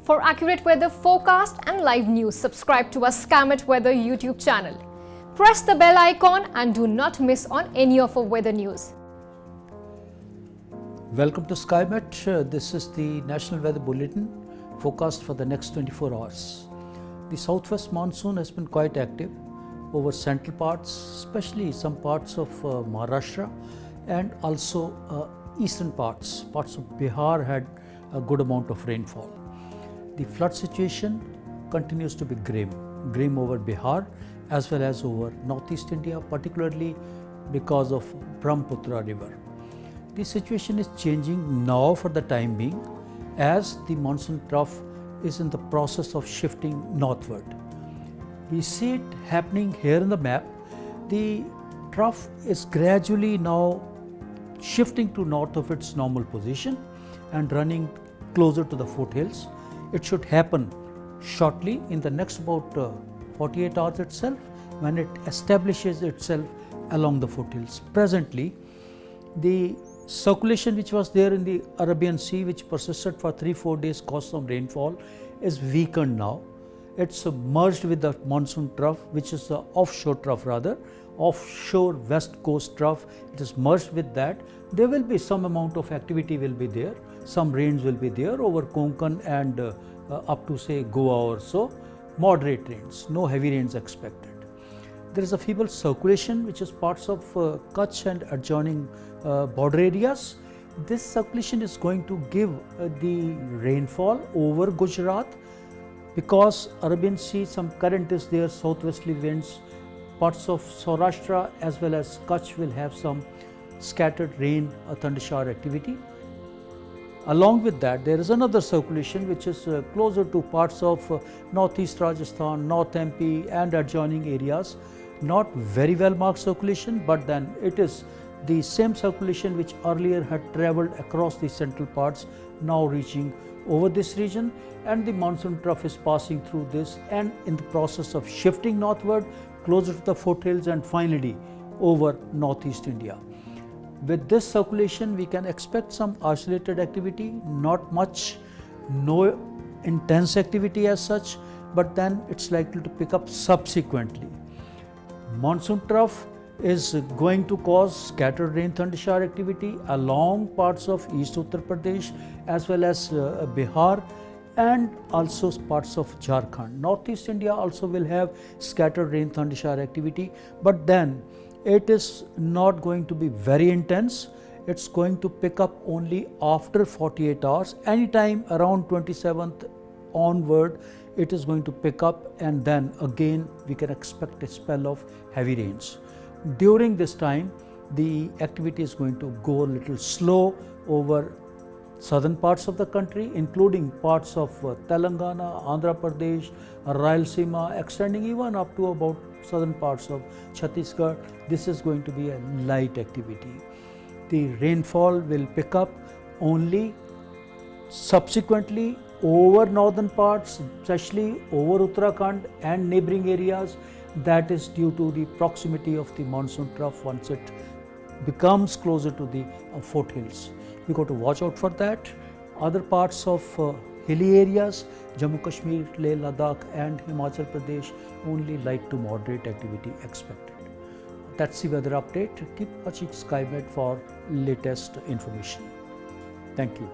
For accurate weather forecast and live news, subscribe to our Skymet Weather YouTube channel. Press the bell icon and do not miss on any of our weather news. Welcome to Skymet. This is the National Weather Bulletin forecast for the next 24 hours. The southwest monsoon has been quite active over central parts, especially some parts of Maharashtra, and also eastern parts. Parts of Bihar had a good amount of rainfall. The flood situation continues to be grim over Bihar as well as over northeast India, particularly because of Brahmaputra river. The situation is changing now for the time being as the monsoon trough is in the process of shifting northward. We see it happening here in the map. The trough is gradually now shifting to north of its normal position and running closer to the foothills. It should happen shortly in the next about 48 hours itself when it establishes itself along the foothills. Presently, the circulation which was there in the Arabian Sea, which persisted for 3-4 days, caused some rainfall, is weakened now. It's merged with the monsoon trough, which is the offshore trough rather, offshore west coast trough. It is merged with that. There will be some amount of activity will be there. Some rains will be there over Konkan and up to say Goa or so. Moderate rains, no heavy rains expected. There is a feeble circulation which is parts of Kutch and adjoining border areas. This circulation is going to give the rainfall over Gujarat because Arabian Sea, some current is there, southwesterly winds. Parts of Saurashtra as well as Kutch will have some scattered rain or thunder shower activity. Along with that, there is another circulation which is closer to parts of northeast Rajasthan, north MP and adjoining areas. Not very well marked circulation, but then it is the same circulation which earlier had travelled across the central parts, now reaching over this region, and the monsoon trough is passing through this and in the process of shifting northward closer to the foothills and finally over northeast India. With this circulation, we can expect some isolated activity, not much, no intense activity as such, but then it's likely to pick up subsequently. Monsoon trough is going to cause scattered rain thunder shower activity along parts of East Uttar Pradesh as well as Bihar and also parts of Jharkhand. Northeast India also will have scattered rain thunder shower activity, but then it is not going to be very intense. It's going to pick up only after 48 hours. Anytime around 27th onward, it is going to pick up, and then again we can expect a spell of heavy rains. During this time, the activity is going to go a little slow over southern parts of the country, including parts of Telangana, Andhra Pradesh, Rayalaseema, extending even up to about southern parts of Chhattisgarh. This is going to be a light activity. The rainfall will pick up only subsequently over northern parts, especially over Uttarakhand and neighbouring areas. That is due to the proximity of the monsoon trough once it becomes closer to the foothills. We got to watch out for that. Other parts of hilly areas, Jammu Kashmir, Leh, Ladakh and Himachal Pradesh, only light to moderate activity expected. That's the weather update. Keep watching Skymet for latest information. Thank you.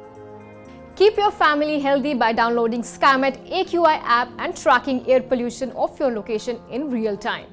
Keep your family healthy by downloading Skymet AQI app and tracking air pollution of your location in real time.